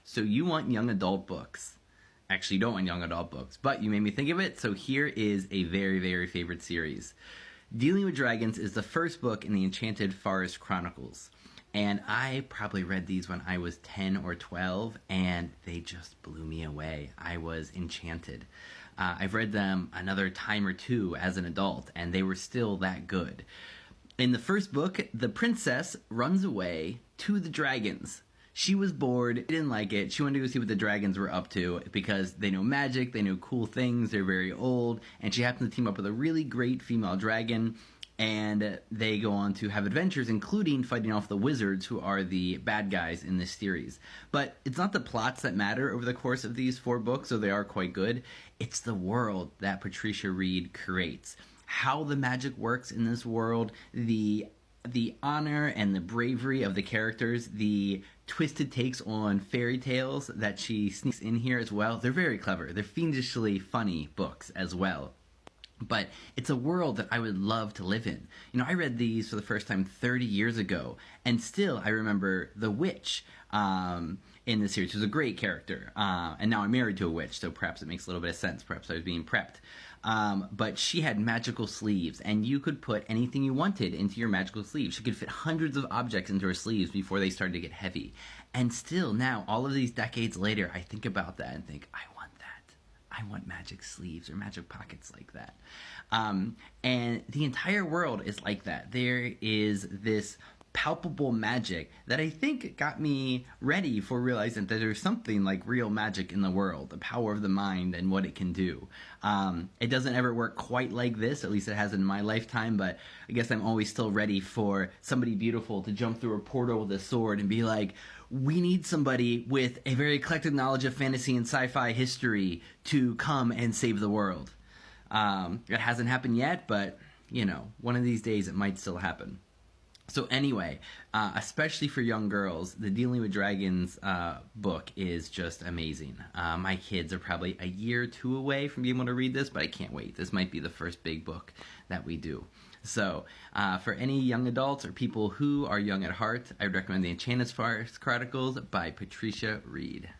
So you want young adult books. Actually, you don't want young adult books, but you made me think of it, so here is a very, very favorite series. Dealing with Dragons is the first book in the Enchanted Forest Chronicles. And I probably read these when I was 10 or 12, and they just blew me away. I was enchanted. I've read them another time or two as an adult, and they were still that good. In the first book, the princess runs away to the dragons. She was bored, didn't like it. She wanted to go see what the dragons were up to because they know magic, they know cool things, they're very old, and she happens to team up with a really great female dragon, and they go on to have adventures, including fighting off the wizards, who are the bad guys in this series. But it's not the plots that matter over the course of these 4 books, though they are quite good. It's the world that Patricia Wrede creates. How the magic works in this world, the honor and the bravery of the characters, the twisted takes on fairy tales that she sneaks in here as well. They're very clever. They're fiendishly funny books as well. But it's a world that I would love to live in. You know, I read these for the first time 30 years ago, and still I remember the witch in the series, who's a great character. And now I'm married to a witch, so perhaps it makes a little bit of sense. Perhaps I was being prepped. But she had magical sleeves, and you could put anything you wanted into your magical sleeves. She could fit hundreds of objects into her sleeves before they started to get heavy. And still now, all of these decades later, I think about that and think, I want that. I want magic sleeves or magic pockets like that. And the entire world is like that. There is this palpable magic that I think got me ready for realizing that there's something like real magic in the world, the power of the mind and what it can do. It doesn't ever work quite like this, at least it hasn't in my lifetime, but I guess I'm always still ready for somebody beautiful to jump through a portal with a sword and be like, we need somebody with a very eclectic knowledge of fantasy and sci-fi history to come and save the world. It hasn't happened yet, but, you know, one of these days it might still happen. So anyway, especially for young girls, the Dealing with Dragons book is just amazing. My kids are probably a year or 2 away from being able to read this, but I can't wait. This might be the first big book that we do. So for any young adults or people who are young at heart, I would recommend The Enchanted Forest Chronicles by Patricia Wrede.